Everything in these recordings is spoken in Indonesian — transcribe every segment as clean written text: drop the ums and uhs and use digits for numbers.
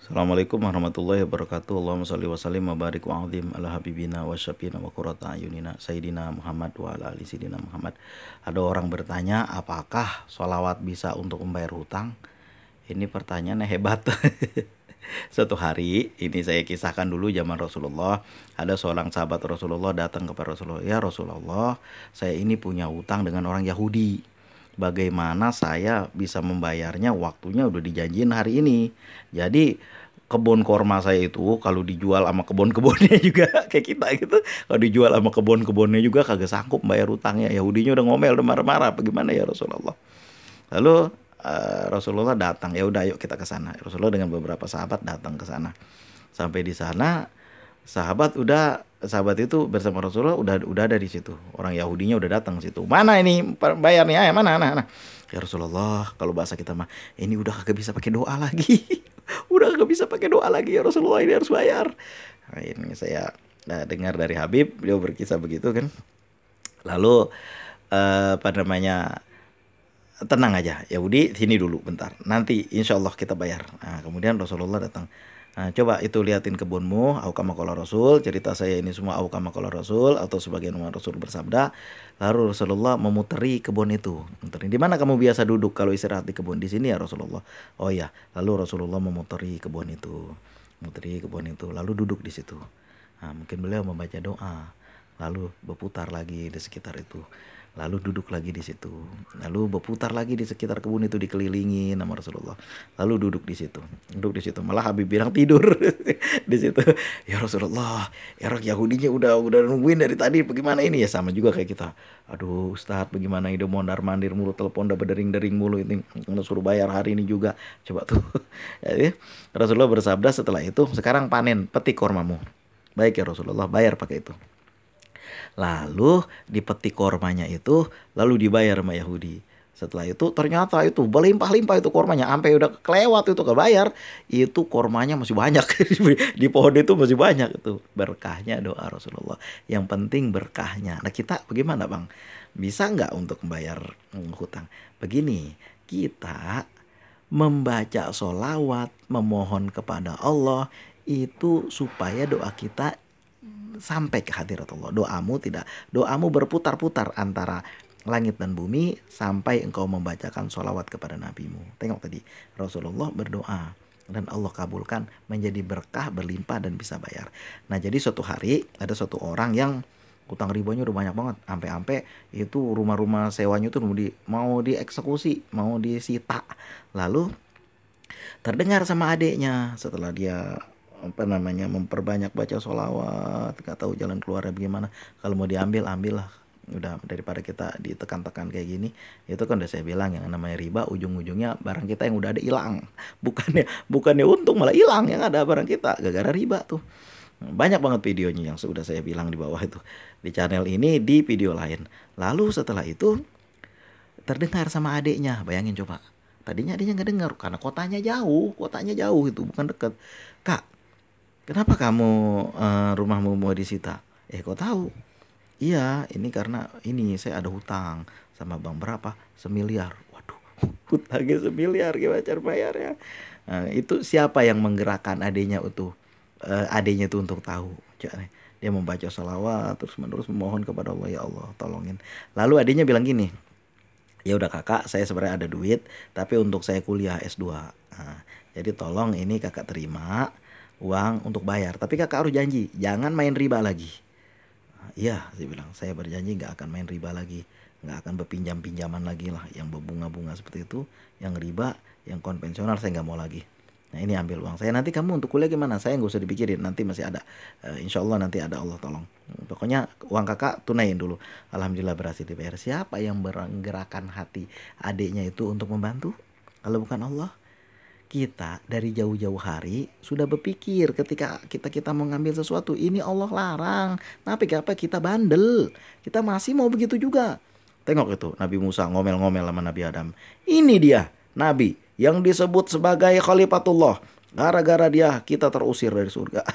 Assalamualaikum warahmatullahi wabarakatuh. Allahumma shalli wa sallim wa barik wa azim ala habibina wa syafina wa qurrata ayunina Sayyidina Muhammad wa ala ali Sayyidina Muhammad. Ada orang bertanya, apakah sholawat bisa untuk membayar hutang? Ini pertanyaannya hebat. Suatu hari, ini saya kisahkan dulu zaman Rasulullah. Ada seorang sahabat Rasulullah datang kepada Rasulullah. Ya Rasulullah, saya ini punya hutang dengan orang Yahudi. Bagaimana saya bisa membayarnya, waktunya udah dijanjiin hari ini. Jadi kebun korma saya itu kalau dijual sama kebun-kebunnya juga kayak kita gitu. Kalau dijual sama kebun-kebunnya juga kagak sanggup bayar utangnya. Yahudinya udah ngomel, udah marah-marah. Bagaimana ya Rasulullah? Lalu Rasulullah datang, ya udah yuk kita ke sana. Rasulullah dengan beberapa sahabat datang ke sana. Sampai di sana sahabat itu bersama Rasulullah udah ada di situ. Orang Yahudinya udah datang situ. Mana ini bayarnya? Mana? Nah. Ya Rasulullah, kalau bahasa kita mah ini udah kagak bisa pakai doa lagi. Udah kagak bisa pakai doa lagi ya Rasulullah, ini harus bayar. Nah, ini saya dengar dari Habib, beliau berkisah begitu kan. Lalu apa namanya? Tenang aja, Yahudi sini dulu bentar. Nanti insya Allah kita bayar. Nah, kemudian Rasulullah datang. Nah, coba itu liatin kebunmu, au kama qala Rasul, cerita saya ini semua au kama qala Rasul atau sebagian Rasul bersabda. Lalu Rasulullah memuteri kebun itu. Di mana kamu biasa duduk kalau istirahat di kebun? Di sini ya Rasulullah. Oh ya, lalu Rasulullah memuteri kebun itu. Memuteri kebun itu, lalu duduk di situ. Nah, mungkin beliau membaca doa, lalu berputar lagi di sekitar itu. Lalu duduk lagi di situ. Lalu berputar lagi di sekitar kebun itu, dikelilingi nama Rasulullah. Lalu duduk di situ. Duduk di situ. Malah Habib bilang tidur di situ. Ya Rasulullah, ya orang Yahudinya udah nungguin dari tadi. Bagaimana ini? Ya sama juga kayak kita. Aduh Ustadz, bagaimana ide mondar-mandir mulu, telepon udah berdering-dering mulu, ini suruh bayar hari ini juga. Coba tuh. Jadi Rasulullah bersabda setelah itu, sekarang panen, petik kormamu. Baik ya Rasulullah, bayar pakai itu. Lalu dipetik kormanya itu, lalu dibayar sama Yahudi. Setelah itu ternyata itu berlimpah-limpah itu kormanya, sampai udah kelewat itu kebayar, itu kormanya masih banyak. Di pohon itu masih banyak itu. Berkahnya doa Rasulullah. Yang penting berkahnya. Nah kita bagaimana Bang? Bisa nggak untuk membayar hutang? Begini, kita membaca sholawat, memohon kepada Allah, itu supaya doa kita sampai ke hadirat Allah. Doamu berputar-putar antara langit dan bumi sampai engkau membacakan sholawat kepada nabimu. Tengok tadi Rasulullah berdoa dan Allah kabulkan, menjadi berkah, berlimpah dan bisa bayar. Nah jadi suatu hari ada suatu orang yang utang ribanya udah banyak banget, sampai itu rumah-rumah sewanya tuh mau dieksekusi, mau disita. Lalu terdengar sama adiknya setelah dia memperbanyak baca sholawat, nggak tahu jalan keluarnya bagaimana. Kalau mau diambil, ambillah, udah daripada kita ditekan-tekan kayak gini. Itu kan udah saya bilang, yang namanya riba ujung-ujungnya barang kita yang udah ada hilang. Bukannya untung, malah hilang yang ada barang kita gara-gara riba tuh. Banyak banget videonya yang sudah saya bilang di bawah itu, di channel ini, di video lain. Lalu setelah itu terdengar sama adiknya, bayangin coba. Tadinya adiknya nggak dengar karena kotanya jauh itu, bukan dekat. Kak, kenapa kamu rumahmu mau disita? Kok tahu? Iya, ini karena ini saya ada hutang sama bank. Berapa? 1 miliar. Waduh, hutangnya 1 miliar, gimana cara bayarnya? Nah, itu siapa yang menggerakkan adiknya itu untuk tahu? Dia membaca salawat terus menerus memohon kepada Allah, ya Allah tolongin. Lalu adiknya bilang gini, ya udah kakak, saya sebenarnya ada duit, tapi untuk saya kuliah S2. Nah, jadi tolong ini kakak terima uang untuk bayar, tapi kakak harus janji jangan main riba lagi. Iya, saya bilang, saya berjanji nggak akan main riba lagi, nggak akan berpinjam-pinjaman lagi lah, yang berbunga-bunga seperti itu, yang riba, yang konvensional saya nggak mau lagi. Nah ini ambil uang saya, nanti kamu untuk kuliah gimana, saya nggak usah dipikirin, nanti masih ada. Insya Allah nanti ada, Allah tolong. Pokoknya uang kakak tunain dulu. Alhamdulillah berhasil dibayar. Siapa yang menggerakkan hati adiknya itu untuk membantu kalau bukan Allah? Kita dari jauh-jauh hari sudah berpikir ketika kita mau ngambil sesuatu, ini Allah larang. Tapi apa kita bandel, kita masih mau begitu juga. Tengok itu Nabi Musa ngomel-ngomel sama Nabi Adam. Ini dia Nabi yang disebut sebagai Khalifatullah. Gara-gara dia kita terusir dari surga.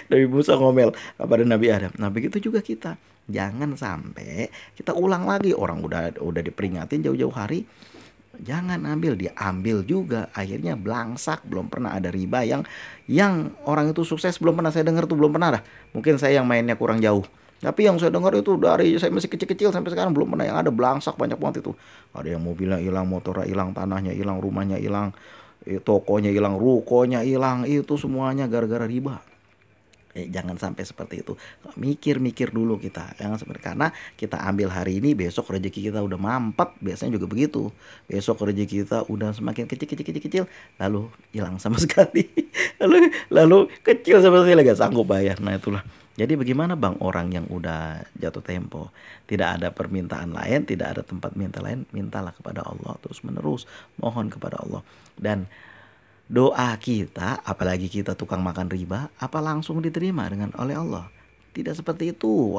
Nabi Musa ngomel kepada Nabi Adam. Nah begitu juga kita. Jangan sampai kita ulang lagi. Orang udah diperingatin jauh-jauh hari, Jangan ambil, dia ambil juga. Akhirnya belangsak, belum pernah ada riba yang orang itu sukses, belum pernah saya dengar tuh, belum pernah dah. Mungkin saya yang mainnya kurang jauh. Tapi yang saya dengar itu dari saya masih kecil-kecil sampai sekarang belum pernah yang ada belangsak banyak banget itu. Ada yang mobilnya hilang, motornya hilang, tanahnya hilang, rumahnya hilang, tokonya hilang, rukonya hilang, itu semuanya gara-gara riba. Jangan sampai seperti itu. Mikir-mikir dulu kita. Jangan seperti karena kita ambil hari ini, besok rezeki kita udah mampet, biasanya juga begitu. Besok rezeki kita udah semakin kecil, lalu hilang sama sekali. Lalu kecil sama sekali, gak sanggup bayar. Nah, itulah. Jadi bagaimana Bang orang yang udah jatuh tempo, tidak ada permintaan lain, tidak ada tempat minta lain, mintalah kepada Allah terus menerus, mohon kepada Allah. Dan doa kita, apalagi kita tukang makan riba, apa langsung diterima dengan oleh Allah? Tidak seperti itu.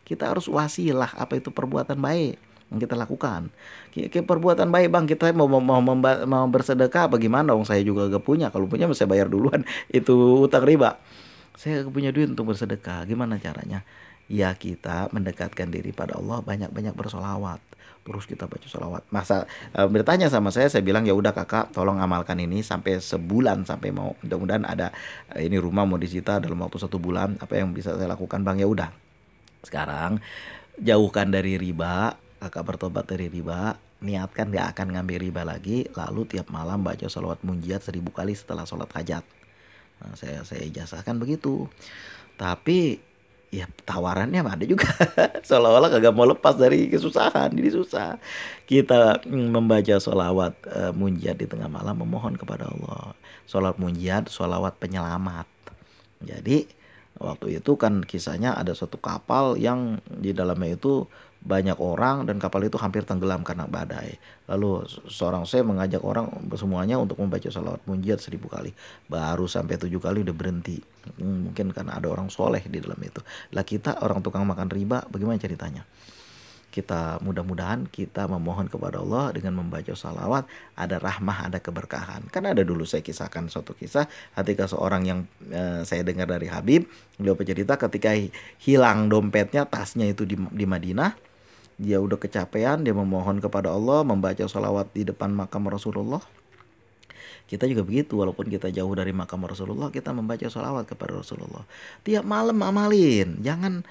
Kita harus wasilah, apa itu perbuatan baik yang kita lakukan. Perbuatan baik Bang, kita mau bersedekah bagaimana dong? Saya juga gak punya. Kalau punya saya bayar duluan. Itu utang riba. Saya gak punya duit untuk bersedekah. Gimana caranya? Ya kita mendekatkan diri pada Allah, banyak-banyak bersolawat. Terus kita baca sholawat. Masa bertanya sama saya bilang ya udah kakak, tolong amalkan ini sampai sebulan, sampai mau mudah-mudahan ada ini rumah mau disita dalam waktu 1 bulan. Apa yang bisa saya lakukan Bang? Ya udah. Sekarang jauhkan dari riba, kakak bertobat dari riba, niatkan dia akan ngambil riba lagi, lalu tiap malam baca sholawat munjiat 1000 kali setelah sholat hajat. Nah, saya ijazahkan begitu. Tapi ya tawarannya ada juga. Seolah-olah kagak mau lepas dari kesusahan, jadi susah. Kita membaca sholawat munjiat di tengah malam, memohon kepada Allah. Sholawat munjiat, sholawat penyelamat. Jadi waktu itu kan kisahnya ada suatu kapal yang di dalamnya itu banyak orang dan kapal itu hampir tenggelam karena badai. Lalu seorang saya mengajak orang semuanya untuk membaca sholawat munjiat 1000 kali. Baru sampai 7 kali udah berhenti. Mungkin karena ada orang soleh di dalam itu. Lah kita orang tukang makan riba, bagaimana ceritanya? Kita mudah-mudahan kita memohon kepada Allah dengan membaca salawat, ada rahmah, ada keberkahan. Kan ada dulu saya kisahkan suatu kisah ketika seorang yang saya dengar dari Habib, beliau bercerita ketika hilang dompetnya, tasnya itu di Madinah, dia udah kecapean, dia memohon kepada Allah, membaca salawat di depan makam Rasulullah. Kita juga begitu, walaupun kita jauh dari makam Rasulullah, kita membaca salawat kepada Rasulullah. Tiap malam amalin, jangan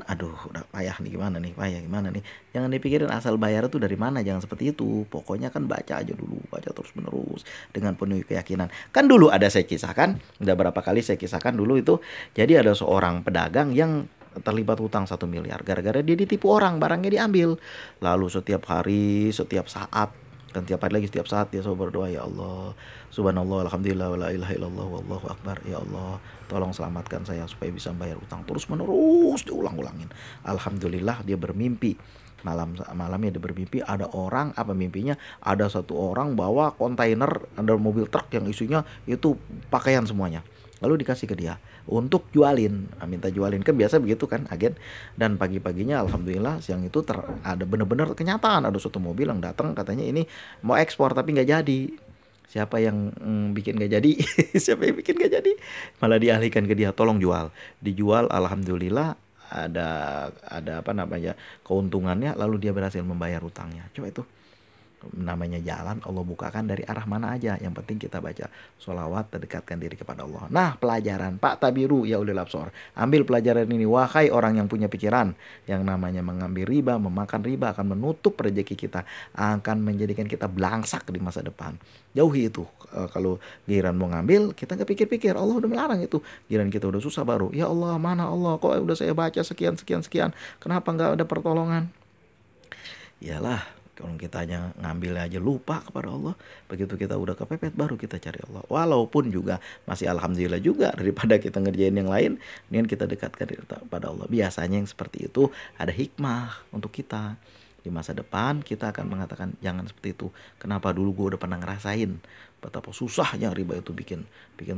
aduh udah payah nih gimana nih, jangan dipikirin asal bayar itu dari mana, jangan seperti itu. Pokoknya kan baca aja dulu, baca terus menerus dengan penuh keyakinan. Kan dulu ada saya kisahkan, udah berapa kali saya kisahkan dulu itu, jadi ada seorang pedagang yang terlibat hutang 1 miliar gara-gara dia ditipu orang, barangnya diambil. Lalu setiap hari, setiap saat, dan tiap hari lagi, setiap saat dia selalu berdoa, ya Allah, subhanallah, alhamdulillah, wala ilaha illallah, wallahu akbar, ya Allah, tolong selamatkan saya supaya bisa bayar utang. Terus menerus diulang-ulangin. Alhamdulillah dia bermimpi. Malamnya dia bermimpi ada orang, apa mimpinya? Ada satu orang bawa kontainer, ada mobil truk yang isinya itu pakaian semuanya. Lalu dikasih ke dia untuk jualin, minta jualin, kan biasa begitu kan agen. Dan pagi-paginya alhamdulillah siang itu ada benar-benar kenyataan, ada suatu mobil yang datang katanya ini mau ekspor tapi nggak jadi. Siapa yang bikin nggak jadi? Siapa yang bikin nggak jadi? Malah dialihkan ke dia, tolong jual. Dijual, alhamdulillah ada apa namanya keuntungannya, lalu dia berhasil membayar utangnya. Coba itu namanya jalan Allah bukakan dari arah mana aja, yang penting kita baca sholawat, terdekatkan diri kepada Allah. Nah pelajaran Pak Tabiru ya ulil absor, ambil pelajaran ini, wahai orang yang punya pikiran, yang namanya mengambil riba, memakan riba akan menutup rezeki kita, akan menjadikan kita belangsak di masa depan. Jauhi itu. Kalau giliran mau ngambil kita nggak pikir-pikir, Allah udah melarang itu. Giliran kita udah susah baru, ya Allah mana Allah, kok udah saya baca sekian kenapa nggak ada pertolongan? Iyalah, kalau kita hanya ngambil aja lupa kepada Allah, begitu kita udah kepepet baru kita cari Allah. Walaupun juga masih alhamdulillah juga, daripada kita ngerjain yang lain, dengan kita dekatkan diri kepada Allah. Biasanya yang seperti itu ada hikmah untuk kita. Di masa depan kita akan mengatakan jangan seperti itu. Kenapa dulu gue udah pernah ngerasain betapa susahnya riba itu bikin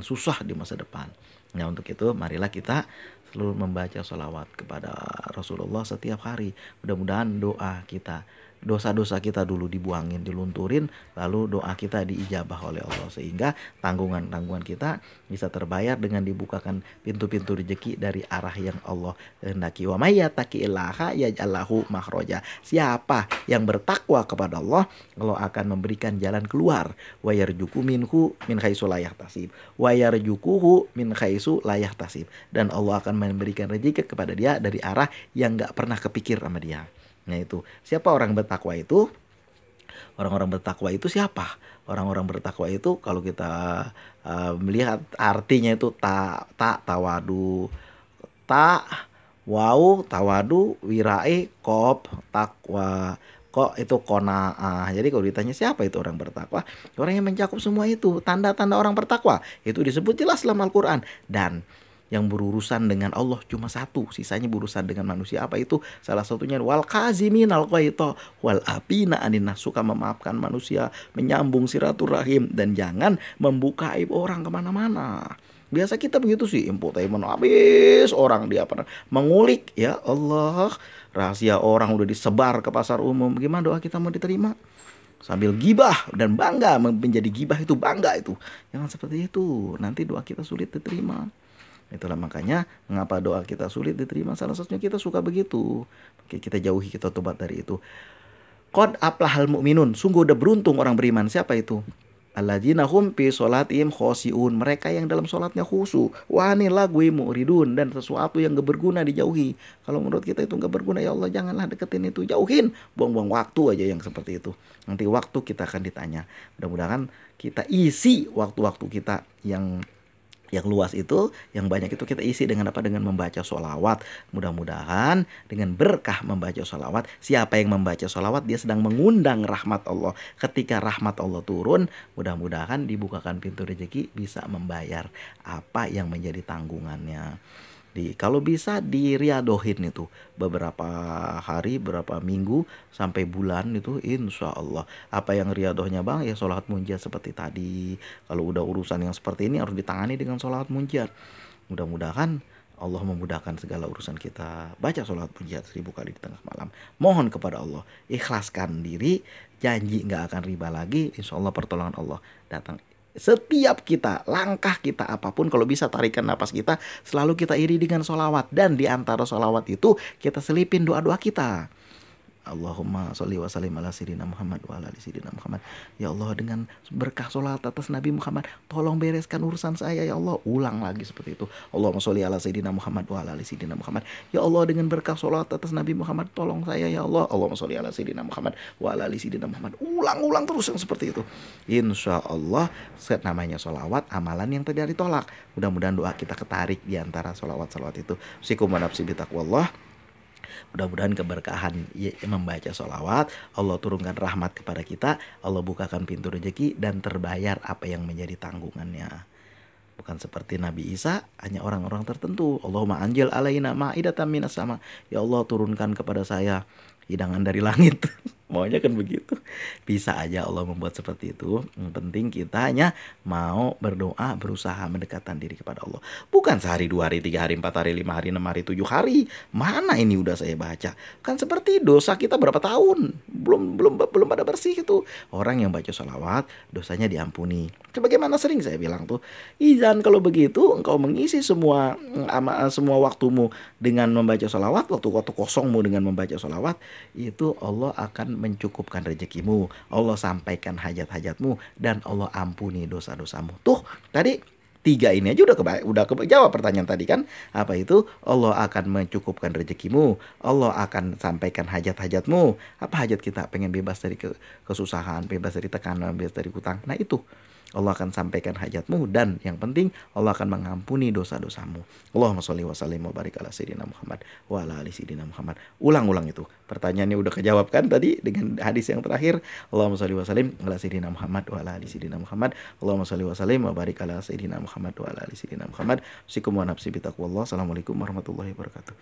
susah di masa depan. Nah untuk itu marilah kita selalu membaca sholawat kepada Rasulullah setiap hari. Mudah-mudahan doa kita dosa-dosa kita dulu dibuangin, dilunturin, lalu doa kita diijabah oleh Allah, sehingga tanggungan-tanggungan kita bisa terbayar dengan dibukakan pintu-pintu rezeki dari arah yang Allah kehendaki. Wa may yattaqillaha yaj'al lahu makhraja. Siapa yang bertakwa kepada Allah akan memberikan jalan keluar. Wa yarzuqu minhu min haitsu la yahtasib. Wa yarzuquhu min haitsu la yahtasib. Dan Allah akan memberikan rezeki kepada dia dari arah yang enggak pernah kepikir sama dia. Nah itu, siapa orang bertakwa itu? Orang-orang bertakwa itu siapa? Orang-orang bertakwa itu kalau kita melihat artinya itu tawadu, tawadu, wirai, kop, takwa, kok itu konaah. Jadi kalau ditanya siapa itu orang bertakwa, orang yang mencakup semua itu, tanda-tanda orang bertakwa itu disebut jelas dalam Al-Quran. Dan yang berurusan dengan Allah cuma satu, sisanya berurusan dengan manusia. Apa itu? Salah satunya wal kaziminal ghaidha wal afina anin nas, suka memaafkan manusia, menyambung silaturahim, dan jangan membuka aib orang kemana-mana. Biasa kita begitu sih, infotainment habis orang dia pernah mengulik, ya Allah, rahasia orang udah disebar ke pasar umum. Gimana doa kita mau diterima? Sambil gibah dan bangga, menjadi gibah itu bangga itu. Jangan seperti itu, nanti doa kita sulit diterima. Itulah makanya mengapa doa kita sulit diterima, salah satunya kita suka begitu. Oke, kita jauhi, kita tobat dari itu. Qad aflahal mu'minun, sungguh udah beruntung orang beriman. Siapa itu? Alladzina hum fi sholatihim khoshi'un, mereka yang dalam sholatnya khusyuk. Wa anil lagwi mu'ridun, dan sesuatu yang gak berguna dijauhi. Kalau menurut kita itu gak berguna, ya Allah janganlah deketin itu, jauhin. Buang-buang waktu aja yang seperti itu. Nanti waktu kita akan ditanya. Mudah-mudahan kita isi waktu-waktu kita yang luas itu, yang banyak itu kita isi dengan apa? Dengan membaca sholawat. Mudah-mudahan dengan berkah membaca sholawat, siapa yang membaca sholawat dia sedang mengundang rahmat Allah. Ketika rahmat Allah turun, mudah-mudahan dibukakan pintu rezeki, bisa membayar apa yang menjadi tanggungannya. Kalau bisa diriadohin itu beberapa hari, beberapa minggu sampai bulan itu, insya Allah. Apa yang riadohnya bang? Ya sholat munjat seperti tadi. Kalau udah urusan yang seperti ini harus ditangani dengan sholat munjat. Mudah-mudahan Allah memudahkan segala urusan kita. Baca sholat munjat 1000 kali di tengah malam. Mohon kepada Allah, ikhlaskan diri, janji nggak akan riba lagi. Insya Allah pertolongan Allah datang. Setiap kita, langkah kita apapun, kalau bisa tarikan napas kita, selalu kita iri dengan sholawat. Dan di antara sholawat itu kita selipin doa-doa kita. Allahumma sholli wa sallim ala sayyidina Muhammad wa ala ali sayyidina Muhammad. Ya Allah, dengan berkah sholat atas Nabi Muhammad, tolong bereskan urusan saya ya Allah. Ulang lagi seperti itu. Allahumma sholli ala sayyidina Muhammad wa ala ali sayyidina Muhammad. Ya Allah, dengan berkah sholat atas Nabi Muhammad, tolong saya ya Allah. Allahumma sholli ala sayyidina Muhammad wa ala ali sayyidina Muhammad. Ulang-ulang terus yang seperti itu. Insya Allah namanya sholawat, amalan yang tidak ditolak. Mudah-mudahan doa kita ketarik di antara sholawat-sholawat itu. Sikum wa nafsi bitaqwallah. Mudah-mudahan keberkahan membaca sholawat, Allah turunkan rahmat kepada kita, Allah bukakan pintu rezeki, dan terbayar apa yang menjadi tanggungannya. Bukan seperti Nabi Isa, hanya orang-orang tertentu. Allahumma anjil alaina ma'idatan minas sama. Ya Allah, turunkan kepada saya hidangan dari langit. Maunya kan begitu. Bisa aja Allah membuat seperti itu. Yang penting kita hanya mau berdoa, berusaha mendekatkan diri kepada Allah. Bukan sehari, 2 hari, 3 hari, 4 hari, 5 hari, 6 hari, 7 hari. Mana ini udah saya baca. Kan seperti dosa kita berapa tahun. Belum pada bersih itu. Orang yang baca sholawat, dosanya diampuni. Sebagaimana sering saya bilang tuh, izan kalau begitu engkau mengisi semua waktumu dengan membaca sholawat, waktu kosongmu dengan membaca sholawat, itu Allah akan mencukupkan rezekimu, Allah sampaikan hajat-hajatmu, dan Allah ampuni dosa-dosamu. Tuh tadi 3 ini aja udah kejawab pertanyaan tadi kan. Apa itu? Allah akan mencukupkan rezekimu, Allah akan sampaikan hajat-hajatmu. Apa hajat kita? Pengen bebas dari kesusahan, bebas dari tekanan, bebas dari hutang. Nah itu Allah akan sampaikan hajatmu, dan yang penting Allah akan mengampuni dosa-dosamu. Allahumma sholli wa sallim wa barik ala sayyidina Muhammad wa ala ali sayyidina Muhammad. Ulang-ulang itu. Pertanyaannya udah kejawab kan tadi dengan hadis yang terakhir. Allahumma sholli wa sallim ala sayyidina Muhammad wa ala ali sayyidina Muhammad. Allahumma sholli wa sallim wa barik ala sayyidina Muhammad wa ala ali sayyidina Muhammad. Sikum wa nafsi bitaqwallah. Assalamualaikum warahmatullahi wabarakatuh.